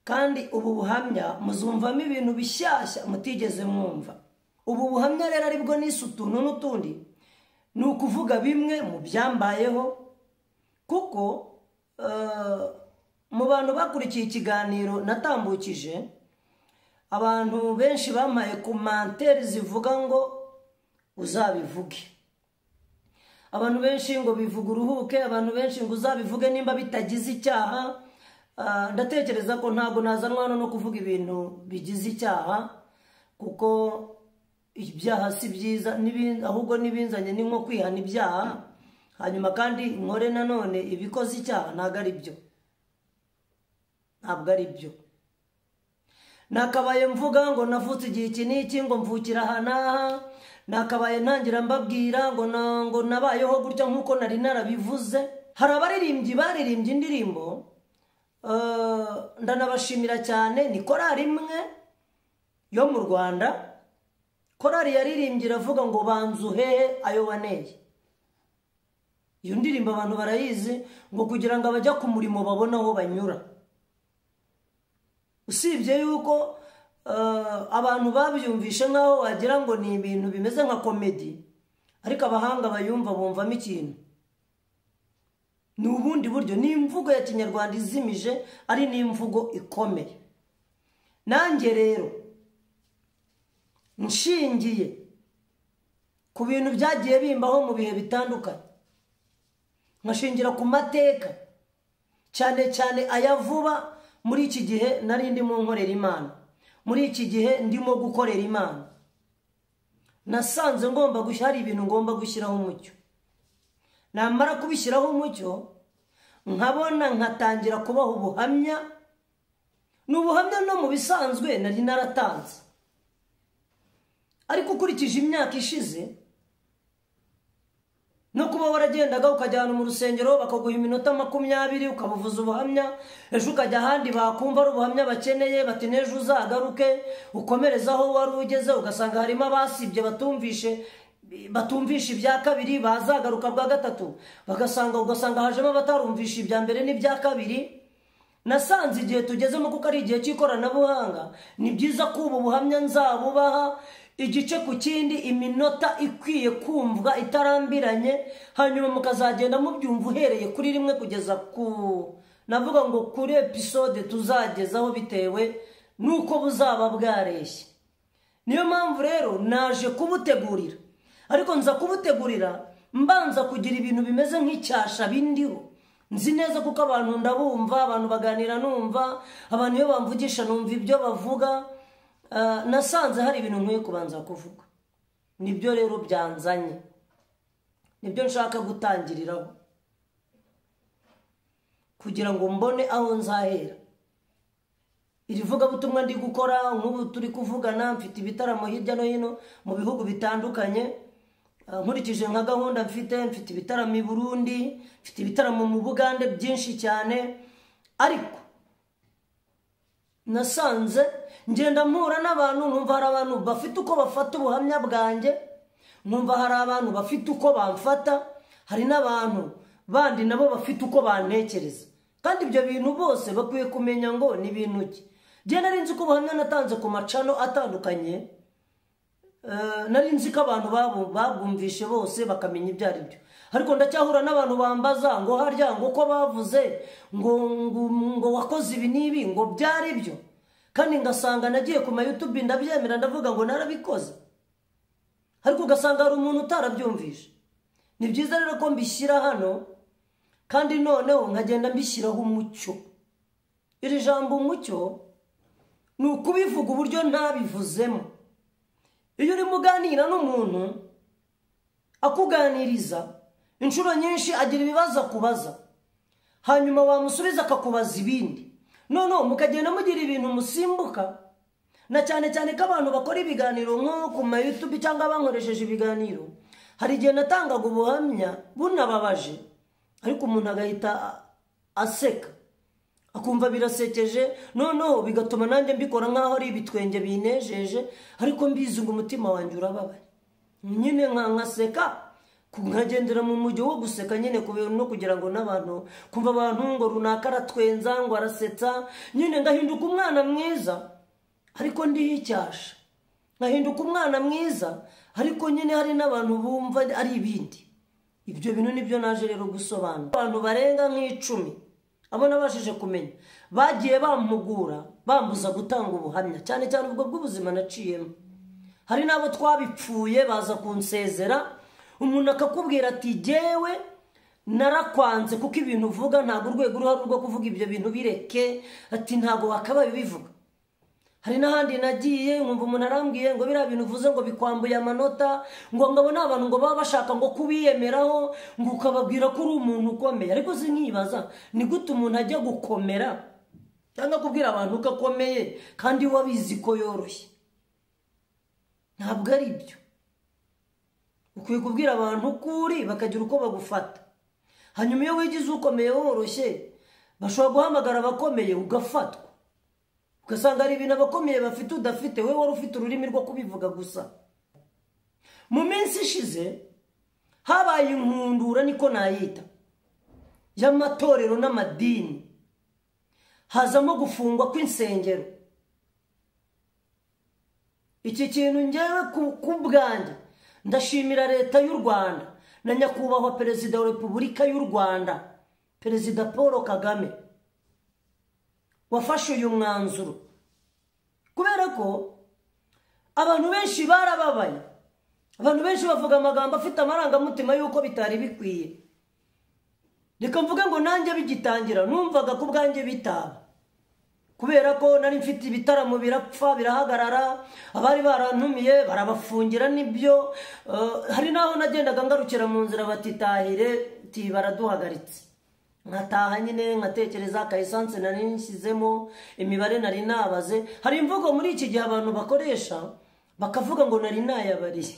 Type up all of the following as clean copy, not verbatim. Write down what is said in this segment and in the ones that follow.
kandi ubu buhamya muzumvamo ibintu bishyashya mutigeze mwumva. Ubu buhamya rero aribwo nise utuntu n'utundi, ni ukuvuga bimwe mu byambayeho, kuko mu bantu bakurikiye ikiganiro natambukije, abantu benshi bampaye komantere zivuga ngo uzabivuge, abantu benshi ngo bivuga uruhuke, abantu benshi ngo uzabivuge nimba bitagize icyaha. Ndatekereza ko ntabwo nazanwa no kuvuga ibintu bigize icyaha, kuko ibyaha si byiza, ahubwo n'ibinzanye ni nko kwihana ibyaha, hanyuma kandi nkore nanone ibikoze icyaha. Ntabwo ari byo. Nakabaye mvuga ngo navutse igihe iki n'iki, ngo mvukira aha n'aha, nakabaye ntangira mbabwira ngo nabayeho gutya nk'uko nari narabivuze. Hari abaririmbyi baririmbye indirimbo, ndanabashimira cyane. Ni korari imwe yo mu Rwanda, korari yaririmbye iravuga ngo banzu hehe ayo waneye. Iyo ndirimbo abantu barayizi, ngo kugira ngo abajya ku murimo babone aho banyura. Usibye yuko abantu babyumvishe nkaho wagira ngo ni ibintu bimeze nka komedi, ariko abahanga bayumva bumvamo ikintu. Ni ubundi buryo, ni imvugo ya Kinyarwanda izimije, ari n'imvugo ikomeye. Nanjye rero nshingiye ku bintu byagiye bimbaho mu bihe bitandukanye, nkashingira ku mateka cyane cyane aya vuba. Muri iki gihe nari ndimo nkorera Imana, muri iki gihe ndimo gukorera Imana, nasanze hari ibintu ngomba gushyiraho umucyo. Namara kubishyiraho umucyo, nkabona nkatangira kubaho ubuhamya. N'ubuhamya no mu bisanzwe nari naratanze, ariko ukurikije imyaka ishize, no kuba waragendaga ukajyana mu rusengero bakaguha iminota 20 ukabuvuza ubuhamya, ejo ukajya ahandi bakumva ari ubuhamya bakeneye, bati nejo uzagaruke ukomereza aho wari ugeze, ugasanga harimo abasibye batumvisha ibya kabiri, bazagaruka bwa gatatu ugasanga hajemo abatarumvisha ibya mbere n'ibya kabiri. Nasanze igihe tugezemo, kuko ari igihe cy'ikoranabuhanga, ni byiza ko ubu buhamya nzabubaha igice ku kindi, iminota ikwiye kumvwa itarambiranye, hanyuma mukazagenda mubyumva uhereye kuri rimwe kugeza navuga ngo kuri episode tuzagezaho bitewe nuko buzaba bwareshye. Niyo mpamvu rero naje kubutegurira, ariko nza kubutegurira mbanza kugira ibintu bimeze nk'icyasha bindiho. Nzi neza kuko abantu ndabumva, abantu baganira numva, abantu iyo bamvugisha numva ibyo bavuga. Nasanze hari ibintu nkwiye kubanza kuvuga, nibyo rero byanzanye, nibyo nshaka gutangiriraho kugira ngo mbone aho nzahera. Iri vugabutumwa ndi gukora, nk'ubu turi kuvugana, mfite ibitaramo hirya no hino mu bihugu bitandukanye. Nkurikije nka gahunda mfite ibitaramo i Burundi, mfite ibitaramo mu Bugande byinshi cyane, ariko nasanze ngenda mpura n'abantu, numva hari abantu bafite uko bafata ubuhamya bwanjye, numva hari abantu bafite uko bamfata, hari n'abantu bandi nabo bafite uko bantekereza. Kandi ibyo bintu bose bakwiye kumenya ngo ni ibintu ki. Njye nari nzi ko ubuhamya natanze ku macano atandukanye, nari nzi ko abantu babwumvishe bose bakamenya ibyo ari byo, ariko ndacyahura n'abantu bambaza ngo harya ngo uko bavuze ngo wakoze ibi n'ibi ngo byari byo, kandi ngasanga nagiye ku YouTube ndabyemera, ndavuga ngo narabikoze, ariko ugasanga hari umuntu utarabyumvishe. Ni byiza rero ko mbishyira hano, kandi noneho nkagenda mbishyiraho umucyo. Iri jambo umucyo ni ukubivuga uburyo ntabivuzemo. Iyo uri muganira n'umuntu akuganiriza inshuro nyinshi, agira ibibazo akubaza, hanyuma wamusubiza akakubaza ibindi, noneho mukagenda mugira ibintu musimbuka. Na cyane cyane ko abantu bakora ibiganiro nko ku YouTube cyangwa bankoresheje ibiganiro, hari igihe natangaga ubuhamya bunababaje, ariko umuntu agahita aseka akumva birasekeje, noneho bigatuma nanjye mbikora nkaho ari ibitwenge binejeje, ariko mbizi ngo umutima wanjye urababaye. Nyine nkaseka nkagendera mu mujyi wo guseka nyine no kugira ngo n'abantu kumva abantu ngo runaka aratwenza ngo arasetsa nyine ngahinduka umwana mwiza ariko ndiho icyasha, ngahinduka umwana mwiza ariko nyine hari n'abantu bumva ari ibindi. Ibyo bintu nibyo naje rero gusobanura. Abantu barenga nk'icumi abo nabashije kumenya bagiye bampugura bambuza gutanga ubuhamya, cyane cyane ubwo bw'ubuzima naciyemo. Hari n'abo twabipfuye baza kunsezera, umuntu akakubwira ati jewe narakwanze kuko ibintu uvuga ntabwo urwego uruhari rwo kuvuga ibyo bintu bireke, ati ntabwo wakabaye bivuga. Hari n'ahandi nagiye nkumva umuntu arambwiye ngo biriya bintu uvuze ngo bikwambuye amanota, ngo ngabona abantu ngo baba bashaka ngo kubiyemeraho ngo ukababwira ko uri umuntu ukomeye. Ariko sinkibaza ni gute umuntu ajya gukomera cyangwa kubwira abantu ko akomeye kandi wabizi ko yoroshye? Ntabwo ari byo. Ukwiye kubwira abantu ukuri bakagira uko bagufata. Hanyuma iyo wigize ukomeye woroshye bashobora guhamagara abakomeye ugafatwa, ugasanga ari ibintu abakomeye bafite udafite, we wari ufite ururimi rwo kubivuga gusa. Mu minsi ishize habaye inkundura niko nayita y'amatorero n'amadini, hazamo gufungwa kw'insengero. Iki kintu ngewe ku bwanjye ndashimira leta y'u Rwanda na nyakubahwa perezida wa Repubulika y'u Rwanda, Perezida Paul Kagame, wafashe uyu mwanzuro, kubera ko abantu benshi barababaye. Abantu benshi bavuga amagambo afite amarangamutima yuko bitari bikwiye. Reka mvuge ngo nanjye bigitangira numvaga ku bwanjye bitaba, kubera ko nari mfite ibitaramo birapfa birahagarara, abari barantumiye barabafungira. Nibyo hari naho nagendaga ngarukira mu nzira batitahire ti baraduhagaritse, nkataha nyine nkatekereza ka essence nari nshyizemo, imibare nari nabaze. Hari imvugo muri iki gihe abantu bakoresha bakavuga ngo nari nayabariye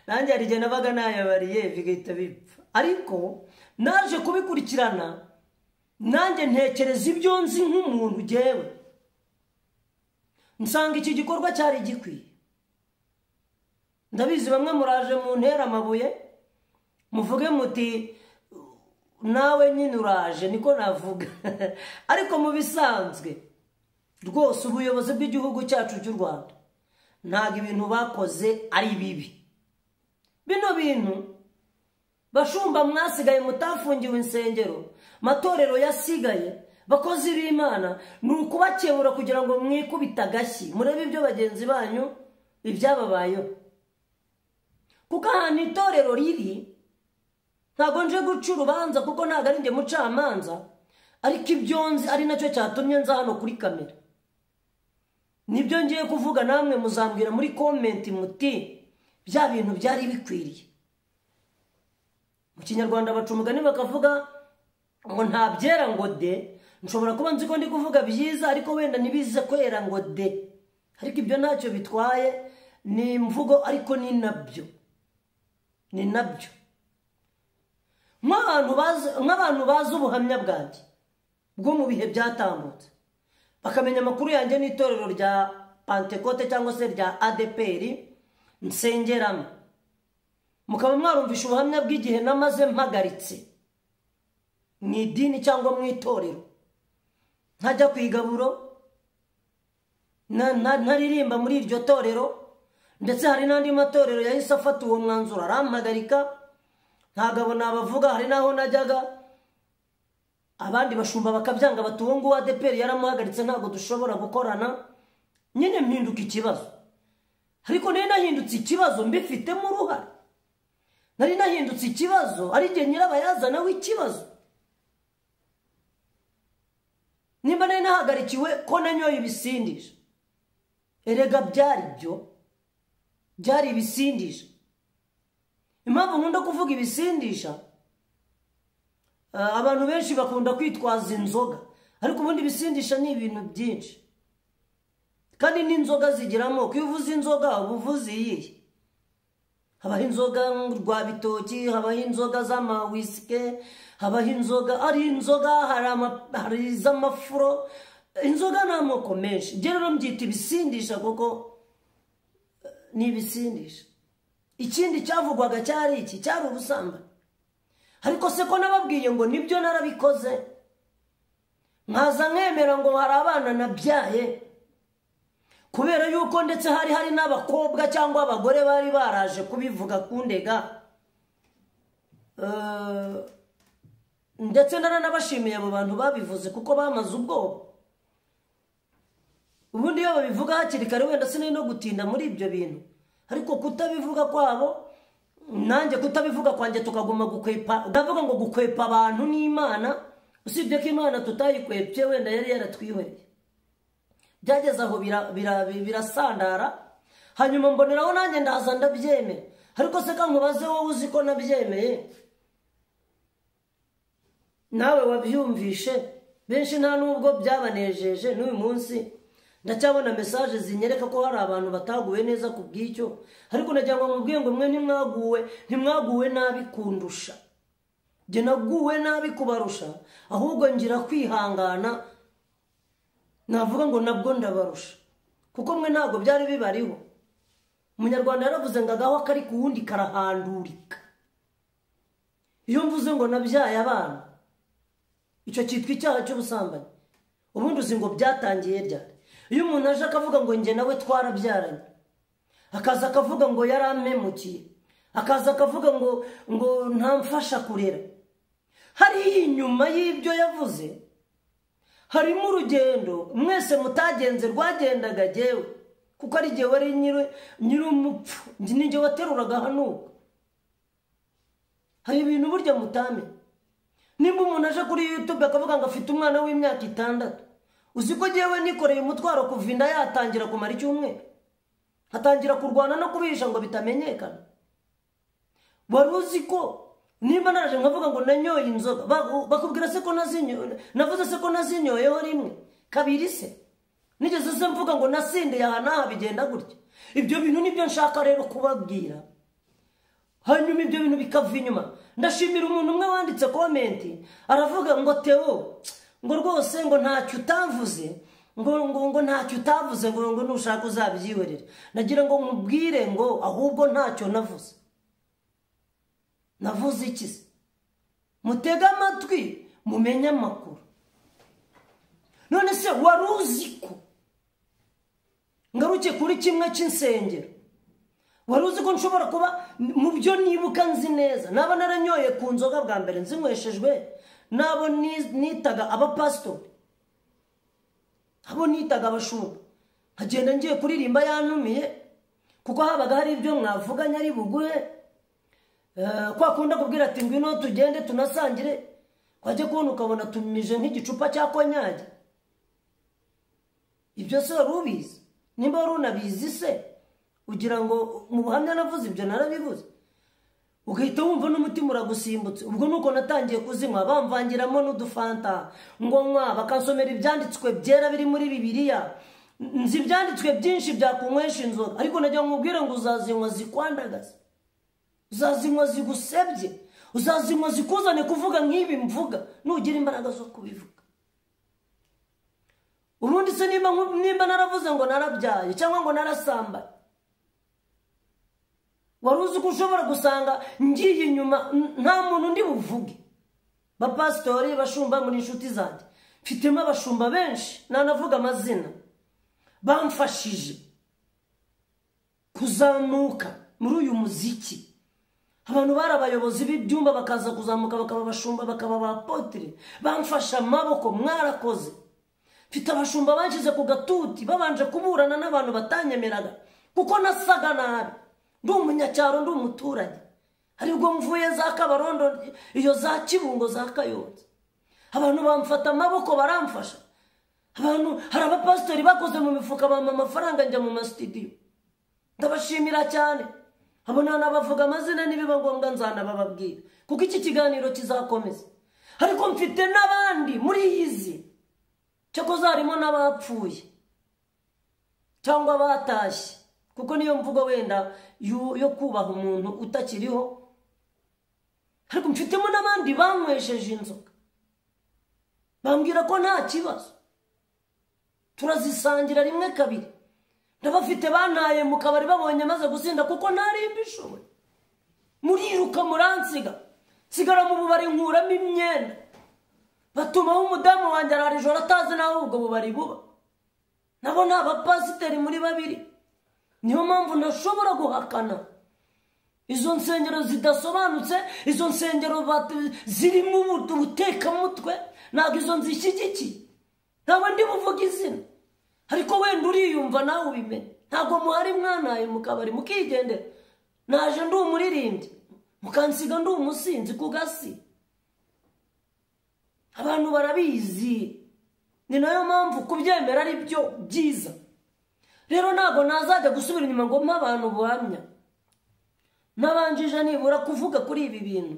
nanjye hari igihe nabaga nayabariye bigahita bipfa, ariko naje kubikurikirana nanjye ntekereza ibyo nzi nk'umuntu jewe, nsanga iki gikorwa cyari gikwiye. Ndabizi bamwe muraje mu ntera amabuye muvuge muti nawe nyine uraje, niko navuga ariko mu bisanzwe rwose ubuyobozi bw'igihugu cyacu cy'u Rwanda ntabwo ibintu bakoze ari bibi. Bino bintu bashumba mwasigaye mutafungiwe insengero, matorero yasigaye, bakozi b'Imana, ni ukubakebura kugira ngo mwikubita agashyi murebe ibyo bagenzi banyu ibyababayeho. Kuko ahantu itorero riri ntabwo nje guca urubanza kuko ntabwo ari njye mucamanza, ariko ibyo nzi ari nacyo cyatumye nza hano kuri kamera. Nibyo ngiye kuvuga, namwe muzambwira muri comment muti bya bintu byari bikwiriye. Mu Kinyarwanda baca umugani bakavuga ngo nta byera ngo de. Nshobora kuba nzi ko ndi kuvuga byiza ariko wenda nibize kwera ngo de, ariko ibyo ntacyo bitwaye, ni imvugo ariko ni nabyo nk'abantu bazi ubuhamya bwanjye bwo mu bihe byatambutse, bakamenya amakuru yanjye n'itorero rya Pentecote cyangwa se rya ADPR nsengeramo, mukaba mwarumvisha ubuhamya bw'igihe namaze mpagaritse mu idini cyangwa mu itorero, ntajya ku igaburo, ntaririmba muri iryo torero. Ndetse hari n'andi matorero yahise afata uwo mwanzuro arampagarika, ntagabo nabavuga. Hari naho najyaga abandi bashumba bakabyanga bati uwo nguwo ADPR yaramuhagaritse ntabwo dushobora gukorana. Nyine mpinduka ikibazo, ariko nari nahindutse ikibazo mbifitemo uruhare, nari nahindutse ikibazo ari jye nyirabayazana w'ikibazo. Nimba nari nahagarikiwe ko nanyoye ibisindisha, erega byari ibisindisha. Impamvu nkunda kuvuga ibisindisha, abantu benshi bakunda kwitwaza inzoga, ariko ubundi ibisindisha ni ibintu byinshi kandi n'inzoga zigira amoko. Iyo uvuze inzoga uba uvuze iyihe? Habaho inzoga rwa bitoki, habaho inzoga z'amawisike, habaho inzoga ari inzoga, hari iz'amafuro. Inzoga ni amoko menshi. Njye rero mbyita ibisindisha kuko ni ibisindisha. ikindi cyavugwaga cyari iki, cyari ubusambanyi. Ariko se ko nababwiye ngo nibyo narabikoze, nkaza nkemera ngo hari abana nabyaye, kubera yuko ndetse hari n'abakobwa cyangwa abagore bari baraje kubivuga kundega, ndetse naranabashimiye abo bantu babivuze kuko bamaze ubwoba. Ubundi iyo babivuga hakiri kare wenda sinari no gutinda muri ibyo bintu, ariko kutabivuga kwabo nanjye kutabivuga kwanjye tukaguma gukwepa. Ndavuga ngo gukwepa abantu n'Imana, usibye ko Imana tutayikwepye wenda yari yaratwihoreye. Byageze aho birasandara, hanyuma mboneraho nanjye ndaza ndabyemera. Ariko se kankubaze wowe uzi ko nabyemeye, nawe wabyumvishe? Benshi nta nubwo byabanejeje. N'uyu munsi ndacyabona message zinyereka ko hari abantu bataguwe neza ku bw'icyo, ariko nagira ngo mubwiye ngo mwe ntimwaguwe nabi kundusha, je naguwe nabi kubarusha, ahubwo ngira kwihangana, navuga ngo nabwo ndabarusha, kuko mwe ntago byari bibariho. Umunyarwanda yaravuze ngo agaho kari ku wundi karahandurika. Iyo mvuze ngo nabyaye abana, icyo cyitwa icyaha cy'ubusambanyi. Ubundi uzi ngo byatangiye ryari? Iyo umuntu aje akavuga ngo njye nawe twarabyaranye, akaza akavuga ngo yarampemukiye, akaza akavuga ngo ntamfasha kurera, hari inyuma y'ibyo yavuze harimo urugendo mwese mutagenze rwagendaga jewe, kuko ari jewe wari nyiri umupfu, ninjye wateruraga hano. Hari ibintu burya mutame. Nimba umuntu aje kuri YouTube akavuga ngo afite umwana w'imyaka 6, uzi ko jewe nikoreye umutwaro kuva inda yatangira kumara icyumweru, hatangira kurwana no kubihisha ngo bitamenyekana. Wari uzi ko nimba naraje nkavuga ngo nanyoye inzoga, bakubwira se ko nazinyoye, navuze se ko nazinyoyeho rimwe kabiri se, nigeze se mvuga ngo nasinde aha bigenda gutya. Ibyo bintu nibyo nshaka rero kubabwira, hanyuma ibyo bintu bikava inyuma. Ndashimira umuntu umwe wanditse comment aravuga ngo Theo, ngo rwose ngo ntacyo utavuze, ngo ntacyo utavuze, ngo nushaka uzabyihorera. Nagira ngo mubwire ngo ahubwo ntacyo navuze. Navuze iki se? Mutega amatwi mumenye amakuru. None se wari uzi ko, ngaruke kuri kimwe cy'insengero, wari uzi ko nshobora kuba mu byo nibuka nzi neza naba naranyoye ku nzoga bwa mbere nzinyweshejwe nabo nitaga abapastori, abo nitaga abashumba, nkagenda ngiye kuririmba yantumiye, kuko habaga hari ibyo mwavuganye ari buguhe, kwa kunda kubwira ati ngwino tugende tunasangire, kwajye kubona ukabona tumije nk'igicupa cya konyage. Ibyo se wari ubizi? Nimba wari unabizi se ugira ngo mu buhamya navuze ibyo narabivuze, ugahita wumva n'umutima uragusimbutse. Ubwo nuko natangiye kuzinywa, bamvangiramo n'udufanta ngo nywa, bakansomera ibyanditswe byera biri muri Bibiliya. Nzi ibyanditswe byinshi byakunywesha inzoga, ariko najya nkubwira ngo uzazinywa zikwandagaza, uzazinywa zigusebye, uzazinywa zikuzane kuvuga nk'ibi mvuga, nugira imbaraga zo kubivuga. Ubundi se nimba naravuze ngo narabyaye cyangwa ngo narasambaye, wari uzi ko ushobora gusanga ngiye inyuma nta muntu ndi buvuge? Bapasitori, bashumba muri inshuti zanjye, mfitemo abashumba benshi nanavuga amazina, bamfashije kuzamuka muri uyu muziki. Abantu bari abayobozi b'ibyumba bakaza kuzamuka bakaba abashumba, bakaba abapotre, bamfasha amaboko, mwarakoze. Mfite abashumba banshyize ku gatuti babanje kuburana n'abantu batanyemeraga kuko nasaga nabi, ndi umunyacyaro, ndi umuturage, aribwo mvuye za Kabarondo, iyo za Kibungo, za Kayonza. Abantu bamfata amaboko baramfasha. Abantu, hari abapasitori bakoze mu mifuka bampa amafaranga njya mu mastudio, ndabashimira cyane. Abo nanabavuga amazina nibiba ngombwa nzanabababwira, kuko iki kiganiro kizakomeza. Ariko mfite n'abandi muri izi, cyakoze harimo n'abapfuye cyangwa batashye, kuko niyo mvugo wenda yo kubaha umuntu utakiriho. Ariko mfitemo n'abandi banywesheje inzoga, bambwira ko nta kibazo, turazisangira rimwe kabiri, ndabafite bantaye mu kabari babonye maze gusinda kuko narimbishowe muriruka muransiga sigara mu bubari nkuramo imyenda batumaho umudamu wanjye arara ijoro atazi naho ubwo bubari buba nabo ni abapasiteri muri babiri niyo mpamvu ntashobora guhakana izo nsengero zidasobanutse izo nsengero zirimo ubutekamutwe ntabwo izo nzishyigikiye ntabwo ndi buvuga izina ariko wenda uriyumva nawe ubimenye ntabwo muhari mwanaye mu kabari mukigendera naje ndi umuririmbyi mukansiga ndi umusinzi ku gasi abantu barabizi ni nayo mpamvu kubyemera ari byo byiza rero ntabwo nazajya gusubira inyuma ngo mpe abantu buhamya nabanjije nibura kuvuga kuri ibi bintu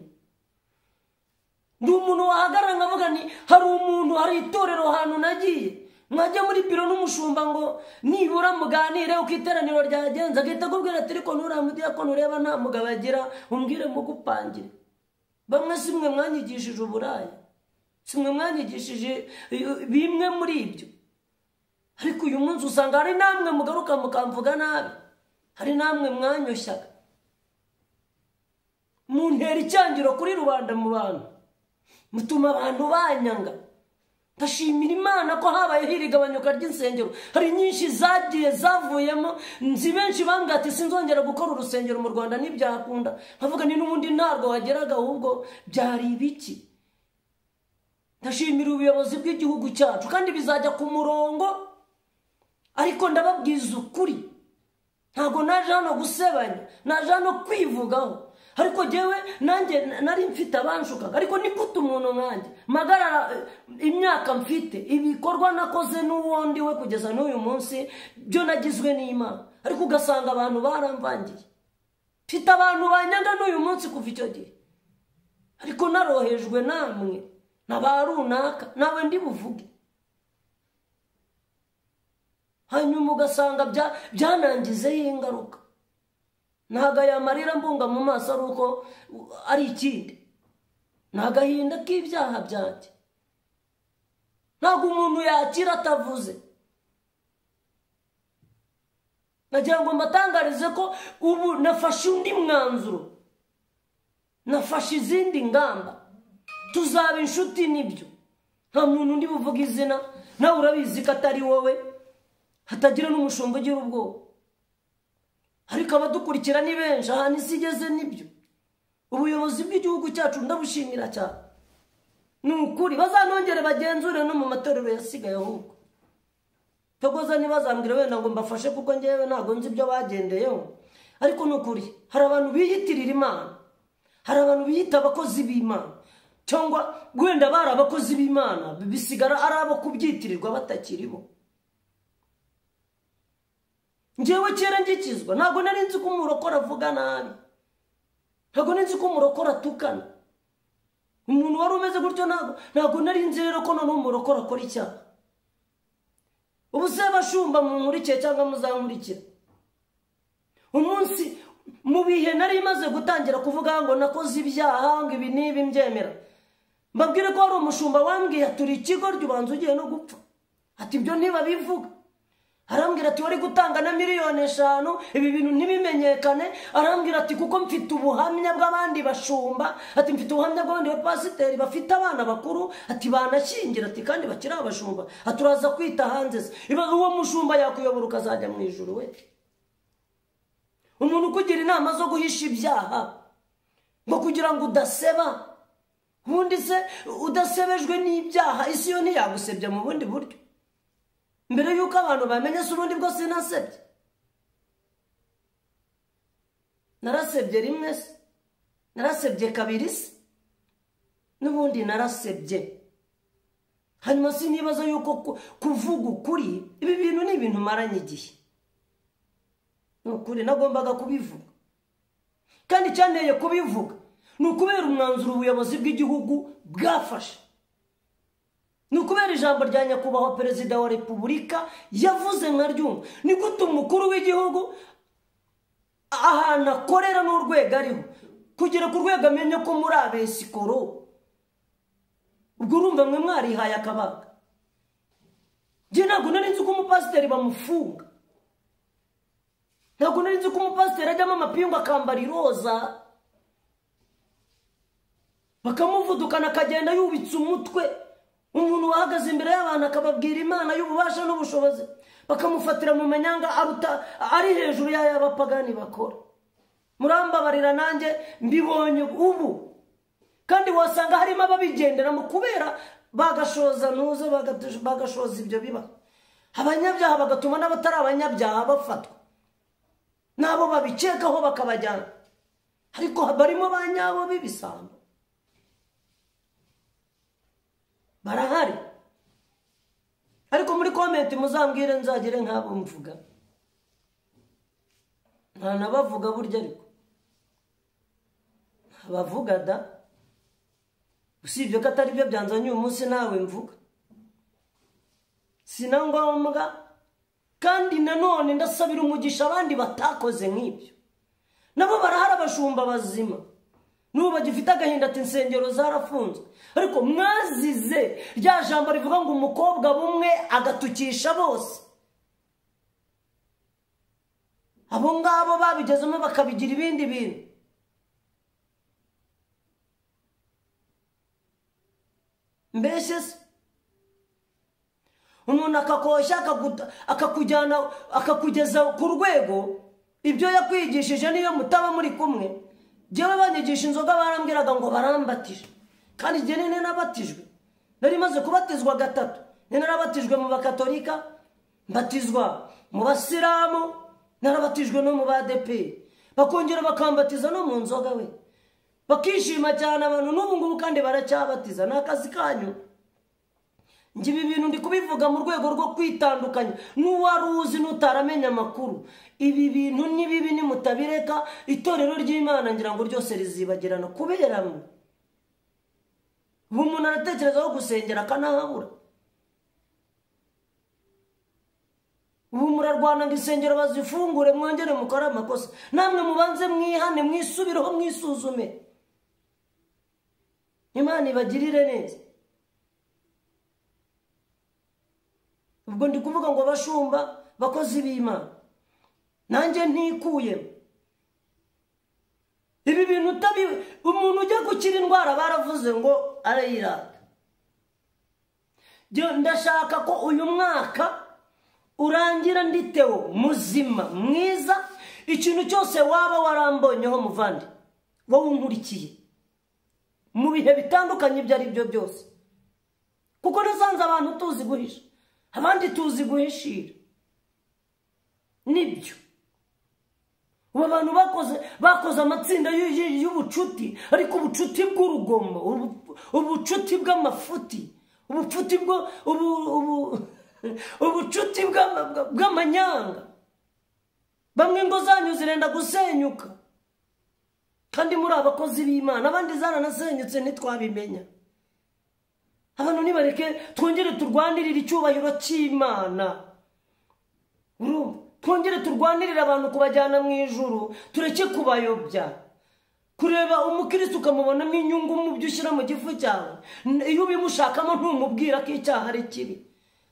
ndi umuntu wahagarara nkavuga ni hari umuntu hari itorero ahantu nagiye mwajya muri biro n'umushumba ngo nibura muganire uko iteraniro ryagenze agahita akubwira ati ariko nuramudiyakono ureba nta mugabo agira umbwire mugupangire bamwe si mwe mwanyigishije uburaya si mwe mwanyigishije bimwe muri ibyo ariko uyu munsi usanga hari namwe mugaruka mukamvuga nabi hari namwe mwanyoshyaga muntera icyangiro kuri rubanda mu bantu mutuma abantu banyanga ndashimira Imana ko habayeho irigabanyuka ry'insengero hari nyinshi zagiye zavuyemo nzi benshi bambwira ati sinzongera gukora urusengero mu Rwanda ntibyakunda nkavuga ni n'ubundi ntarwo wageraga ahubwo byari ibiki ndashimira ubuyobozi bw'igihugu cyacu kandi bizajya ku murongo ariko ndababwiza ukuri ntabwo naje hano gusebanya naje hano kwivugaho ariko jewe nanjye nari mfite abanshukaga ariko ni gute umuntu nkanjye magarara imyaka mfite ibikorwa nakoze n'uwondi we kugeza n'uyu munsi byo nagizwe n'Imana ariko ugasanga abantu baramvangiye mfite abantu banyanga n'uyu munsi kuva icyo gihe ariko narohejwe namwe nabarunaka nawe ndi buvuge hanyuma ugasanga byanangizeho ingaruka ntago yamarira mbunga mu maso ari uko ari ikindi ntagahinda k'ibyaha byanjye ntabwo umuntu yakira atavuze nagira ngo mbatangarize ko ubu nafashe undi mwanzuro nafashe izindi ngamba tuzaba inshuti n'ibyo nta muntu undi buvuga izina nawe urabizi ko atari wowe hatagira n'umushumba ugira ubwoba ariko abadukurikira ni benshi ahantu isi igeze n'ibyo ubuyobozi bw'igihugu cyacu ndabushimira cyane ni ukuri bazanongere bagenzure no mu matorero yasigaye ahubwo togoza ntibazambwire wenda ngo mbafashe kuko ngewe ntabwo nzi ibyo bagendeyeho ariko ni ukuri hari abantu biyitirira Imana hari abantu biyita abakozi b'Imana cyangwa wenda bari abakozi b'Imana bisigara ari abo kubyitirirwa batakiribo ngewe kera ngikizwa ntabwo nari nzi ko umurokora avuga nabi ntabwo nari nzi ko umurokora atukana umuntu wari umeze gutyo ntabwo nari nzi rero ko none umurokora akora icyaha ubu se bashumba munkurikiye cyangwa muzankurikira umunsi mu bihe nari maze gutangira kuvuga ngo nakoze ibyaha ngo ibi n'ibi mbyemera mbabwire ko hari umushumba wambwiye turi ikigo ry'ubanza ugiye no gupfa ati ibyo ntibabivuga arambwira ati wari gutanga na miliyoni 5 ibi bintu ntibimenyekane arambwira ati kuko mfite ubuhamya bw'abandi bashumba ati mfite ubuhamya bw'abandi bapasiteri bafite abana bakuru ati banashyingira ati kandi bakiri abashumba aturaza kwita hanze ibaze uwo mushumba yakuyobora ukazajya mu ijuru we umuntu kugira inama zo guhisha ibyaha ngo kugira ngo udaseba ubundi se udasebejwe n'ibyaha isi yo ntiyagusebya mu bundi buryo mbere yuko abantu bamenye se ubundi bwose nasebye narasebye rimwe se narasebye kabiri se n'ubundi narasebye hanyuma sinibaza yuko kuvuga ukuri ibi bintu ni ibintu maranye igihe n'ukuri nagombaga kubivuga kandi cyanteye kubivuga ni ukubera umwanzuro ubuyobozi bw'igihugu bwafashe ni ukubera ijambo rya nyakubahwa perezida wa repubulika yavuze nkaryumva ni gute umukuru w'igihugu ahantu akorera n'urwego ariho kugera ku rwego amenye ko muri abesikoro ubwo urumva mwe mwarihaye akabaga njye ntabwo nari nzi ko umupasiteri bamufunga ntabwo nari nzi ko umupasiteri ajyamo amapingu akambara iroza bakamuvudukana akagenda yubitse umutwe. Umuntu wahagaze imbere y'abantu akababwira Imana y'ububasha n'ubushobozi bakamufatira mu manyanga ari hejuru y'abapagani bakora. Murambabarira nanjye mbibonye ubu, kandi wasanga harimo ababigendera mu kubera bagashoza nuze bagashoza ibyo biba abanyabyaha bagatuma n'abatari abanyabyaha bafatwa nabo babicekaho bakabajyana, ariko barimo banyabo bibisambo barahari. Ariko muri comment muzambwire nzagire nk'abo mvuga, nta nabavuga burya, ariko abavuga da usibye ko atari byo byanzanye uyu munsi nawe mvuga sina ngombwa. Kandi nanone ndasabira umugisha abandi batakoze nk'ibyo, nabo barahari abashumba bazima n'ubu bagifite agahinda ati insengero zarafunzwe, ariko mwazize rya jambo rivuga ngo umukobwa bumwe agatukisha bose. Abo ngabo babigezemo bakabigira ibindi bintu. Mbese umuntu akakosha akakujyana akakugeza ku rwego ibyo yakwigishije niyo mutaba muri kumwe. Jewe banyigisha inzoga barambwiraga ngo barambatije, kandi je nene nabatijwe, nari maze kubatizwa gatatu. Nene narabatijwe mu bakatolika, mbatizwa mu basilamu, narabatijwe no mu BADP, bakongera bakambatiza no mu nzoga we. Bakishima cyane abantu n'ubu ngubu kandi baracyabatiza. Nakazi kanyu ngi ibi bintu ndi kubivuga mu rwego rwo kwitandukanya n'uwaruzi n'utaramenya amakuru. Ibi bintu ni bibi, ni mutabireka itorero ry'Imana ngira ngo ryose rizibagirana kubera mwe. Umuntu aratekereza ko gusengera akanahabura. Ubu murarwana ngo insengero bazifungure mwongere mukora amakosa. Namwe mubanze mwihane, mwisubireho, mwisuzume. Imana ibagirire neza. Ubwo ndi kuvuga ngo bashumba bakozi b'Imana, nanjye ntikuye ibi bintu umuntu ujya gukira indwara baravuze ngo arayirata. Ndashaka ko uyu mwaka urangira nditeho muzima mwiza, ikintu cyose waba warambonyeho muvandi wowe unkurikiye mu bihe bitandukanye ibyo ari byo byose, kuko nasanze abantu tuzi guhisha, abandi tuzi guhishira. Nibyo ubu abantu bakoze amatsinda y'ubucuti, ariko ubucuti bw'urugomo, ubucuti bw'amafuti, ubucuti bw'amanyanga. Bamwe ngo zanyu zirenda gusenyuka, kandi muri abakozi b'Imana abandi zaranasenyutse ntitwabimenya. Abantu nibareke twongere turwanirire icyubahiro cy'Imana. Twongere turwanirire abantu kubajyana mu ijuru, tureke kubayobya. Kureba umukristo ukamubonamo inyungu mu byo ushyira mu gifu cyawe, iyo ubimushakamo ntumubwira ko icyaha ari kibi.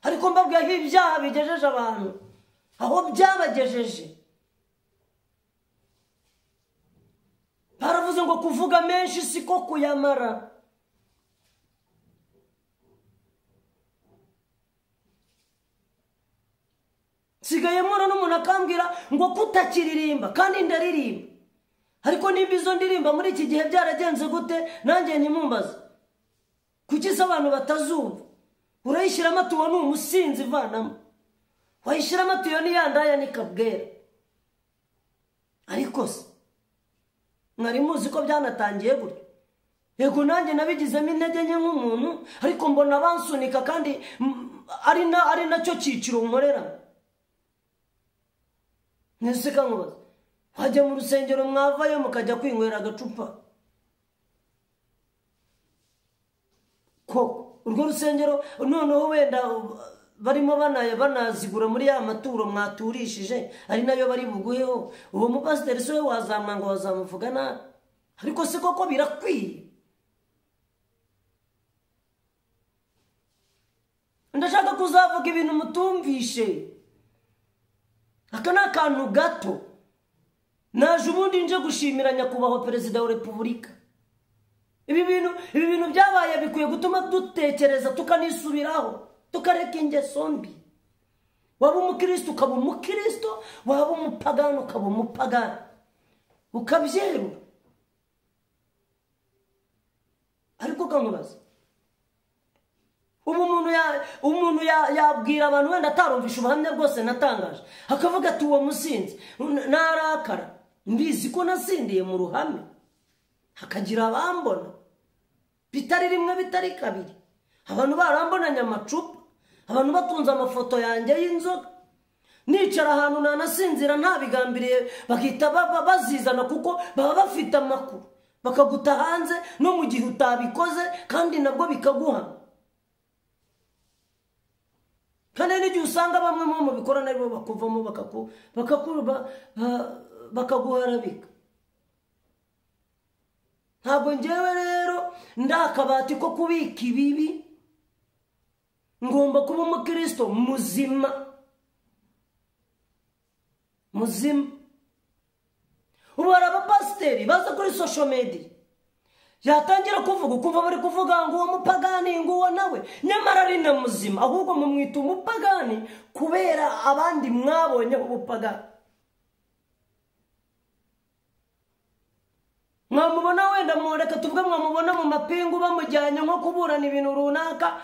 Ariko mbabwira ko ibyaha bigejeje abantu aho byabagejeje. Baravuze ngo kuvuga menshi siko kuyamara. Sigaye mura n'umuntu akambwira ngo kutakiririmba, kandi ndaririmba. Ariko nimba izo ndirimba muri iki gihe byaragenze gute, nanjye nimumbaza. Kuki se abantu batazumva? Urayishyira amatuyo ni umusinzi vanamo, wayishyira amatuyo ni yandaya ni kabwera. Ariko se mwari muzi ko byanatangiye gutyo? Yego nanjye nabigizemo intege nke nk'umuntu, ariko mbona bansunika kandi ari nacyo cyiciro nkorera. Neseka nkubaza, wajya mu rusengero mwavayo mukajya kwinywera agacupa? Koko urwo rusengero noneho wenda barimo banazigura muri ya maturo mwaturishije, ari nayo bari buguheho. Uwo mupasiteri se we wazamwa ngo wazamuvuga nabi? Ariko se koko birakwiye? Ndashaka kuzavuga ibintu mutumvishe. Aka ni akantu gato naje ubundi nje gushimira nyakubahwa perezida wa repubulika. Ibi bintu byabaye bikwiye gutuma dutekereza tukanisubiraho tukareka ingeso mbi. Waba umukristo ukaba umukristo, waba umupagano ukaba umupagano, ukabyerura. Ariko kamubaza, umuntu yabwira abantu wenda atarumvisha ubuhamya bwose natangaje, akavuga ati uwo musinzi narakara, mbizi ko nasindiye mu ruhame, hakagira abambona bitari rimwe bitari kabiri, abantu barambonanye amacupa, abantu batunze amafoto yanjye y'inzoga, nicara ahantu nanasinzira ntabigambiriye, bakita bazizana kuko baba bafite amakuru, bakaguta hanze no mu gihe utabikoze kandi nabwo bikaguha. Kandi n'igihe usanga bamwe mu bikorana aribo bakuvamo bakaguharabika. Ntabwo njyewe rero ndakabati ko kubika ibibi, ngomba kuba umukristo muzima. Ubu hari abapasiteri baza kuri social media, yatangira kuvuga ukumva bari kuvuga ngo uwo mupagani ngo uwo nawe, nyamara ari na muzima, ahubwo mumwita umupagani kubera abandi mwabonye ubupagani. Mwamubona wenda mworeka tuvuga mwamubona mu mapingu bamujyanye nko kuburana ibintu runaka,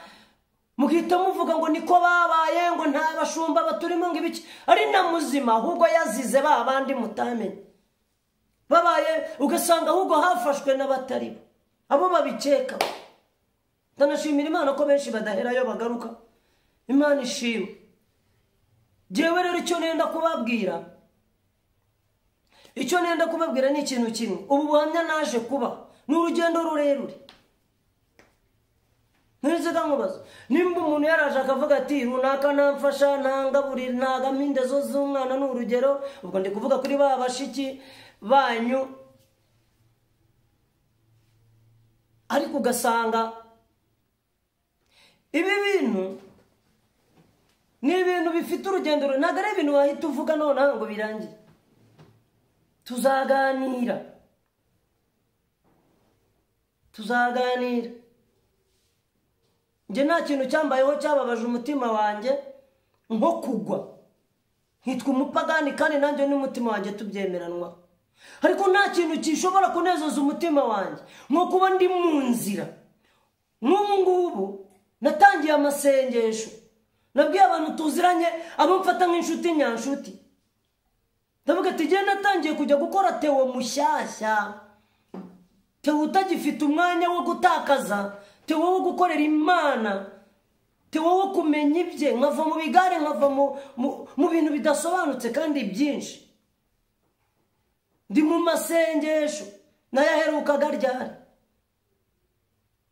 mugihita muvuga ngo niko babaye, ngo nta bashumba baturimo ngo ibiki. Ari na muzima, ahubwo yazize ba bandi mutamenye babaye, ugasanga ahubwo hafashwe n'abatari abo babikeka. Ndanashimira Imana ko benshi badaherayo bagaruka. Imana ishimwe. Jewe rero icyo nenda kubabwira ni ikintu kimwe. Ubu buhamya naje kuba ni urugendo rurerure. Ntiziga nkubaza, nimba umuntu yaraje akavuga ati runaka namfasha ntangaburira ntagaminde zo z'umwana n'urugero, ubwo ndi kuvuga kuri ba bashiki banyu, ariko ugasanga ibi bintu ni ibintu bifite urugendo, ntabwo ari ibintu wahita uvuga noneho ngo birangire. Tuzaganira. Nje nta kintu cyambayeho cyababaje umutima wanjye nko kugwa hitwa umupagani, kandi nanjye n'umutima wanjye tubyemeranwa. Ariko nta kintu gishobora kunezeza umutima wanjye nko kuba ndi mu nzira. Nk'ubu ngubu natangiye amasengesho, nabwiye abantu tuziranye, abo mfata nk'inshuti nyanshuti, ndavuga ati genda natangiye kujya gukora tewo mushyashya, tewo utagifite umwanya wo gutakaza, tewo wo gukorera Imana, tewo wo kumenya ibye, nkava mu bigare, nkava mu bintu bidasobanutse kandi byinshi. Ndi mu masengesho nayaherukaga ryari,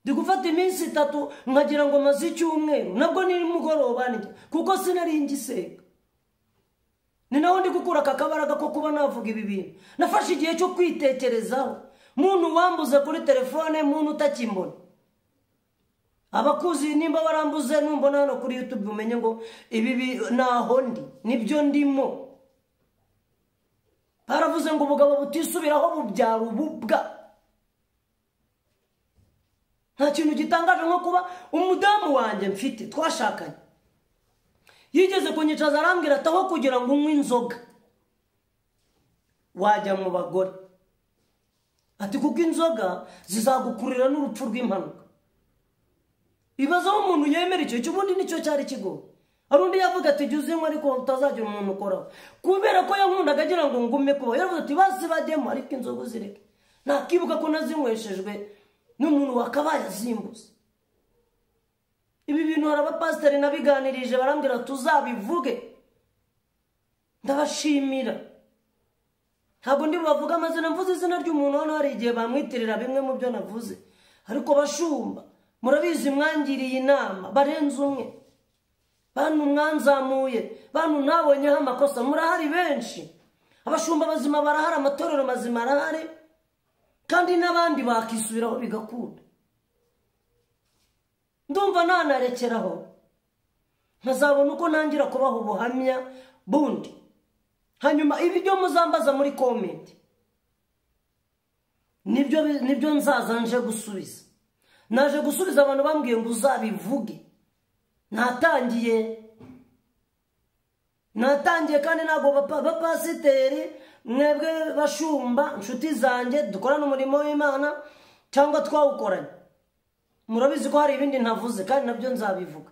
ndi gufata iminsi 3 nkagira ngo maze icyumweru, nabwo ni mugoroba njye kuko sinari ngisenga. Ni naho ndi gukura akabaraga ko kuba navuga ibi bintu. Nafashe igihe cyo kwitekerezaho, muntu wambuze kuri telefone, muntu utakimbona. Abakuzi nimba barambuze numbona hano kuri YouTube umenye ngo ibi naho ndi nibyo ndimo. Baravuze ngo ubugabo butisubiraho bubyara ububwa. Nta kintu gitangaje nko kuba umudamu wanjye mfite twashakanye yigeze kunyicaza arambwira ati aho kugira ngo unywe inzoga wajya mu bagore, ati kuko inzoga zizagukurira n'urupfu rw'impanuka. Ibaza umuntu yemera icyo cy'ubundi nicyo cyari kigo. Arundi yavuga ati juzinywa ariko utazagira umuntu ukoraho, kubera ko yankundaga agira ngo ngume kuba. Yaravuze ati basi bajyemo ariko inzoga zireke. Nakibuka ko nazinyweshejwe n'umuntu wakabaye azimbuza. Ibi bintu hari abapasiteri nabiganirije barambwira tuzabivuge. Ndabashimira. Ntabwo ndi bavuga amazina, mvuze izina ry'umuntu hano hari igihe bamwitirira bimwe mu byo navuze. Ariko bashumba murabizi mwangiriye inama barenze umwe. Bantu mwanzamuye, bantu nabonyeho amakosa, murahari benshi. Abashumba bazima barahari, amatorero mazima arahari, kandi n'abandi bakisubiraho bigakunda. Ndumva nanarekeraho nkazabona uko ntangira kubaho ubuhamya bundi, hanyuma ibyo muzambaza muri comment nibyo nzaza nje gusubiza. Naje gusubiza abantu bambwiye ngo uzabivuge. Natangiye kandi ntabwo bapasiteri mwebwe bashumba inshuti zanjye dukorana umurimo w'Imana cyangwa twawukoranye, murabizi ko hari ibindi ntavuze kandi nabyo nzabivuga.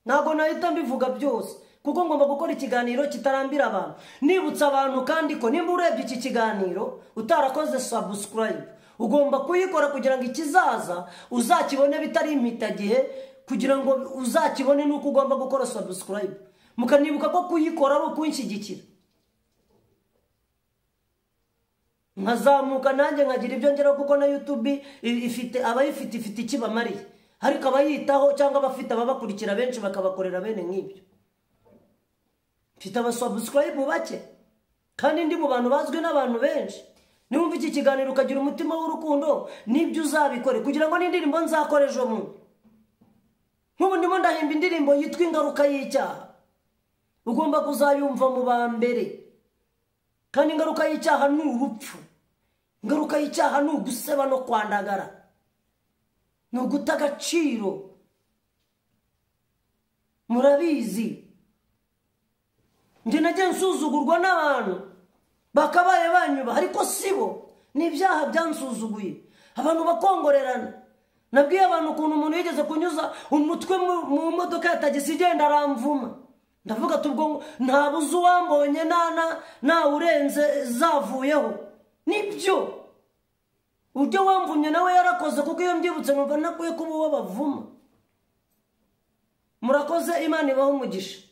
Ntabwo nahita mbivuga byose kuko ngomba gukora ikiganiro kitarambira abantu. Nibutsa abantu kandi ko nimba urebye iki kiganiro utarakoze subscribe, ugomba kuyikora kugira ngo ikizaza uzakibone bitari impitagihe, kugira ngo uzakibone nuko ugomba gukora subscribe. Mukanibuka ko kuyikora ari ukunshyigikira, nkazamuka nanjye nkagira ibyo ngeraho, kuko na YouTube ifite ikibamariye, ariko abayitaho cyangwa abafite ababakurikira benshi bakabakorera bene nk'ibyo. Mfite abasubscribe bake kandi ndi mu bantu bazwi n'abantu benshi. Niwumva iki kiganiro ukagira umutima w'urukundo, nibyo uzabikore kugira ngo n'indirimbo nzakora ejo bundi. Nk'ubu ndimo ndahimba indirimbo yitwa Ingaruka y'Icyaha, ugomba kuzayumva mu ba mbere. Kandi ingaruka y'icyaha ni urupfu, ingaruka y'icyaha ni uguseba no kwandagara, ni uguta agaciro. Murabizi njye nagiye nsuzugurwa n'abantu bakabaye banyuba, ariko sibo, ni ibyaha byansuzuguye. Abantu bakongorerana. Nabwiye abantu ukuntu umuntu yigeze kunyuza umutwe mu modoka ya tagisi igenda aramvuma. Ndavuga tubwo ntabuze uwambonye na urenze zavuyeho. Nibyo ujye wamvumye nawe yarakoze, kuko iyo mbyibutse numva nakwiye kuba uwo bavuma. Murakoze, Imana ibaho umugisha.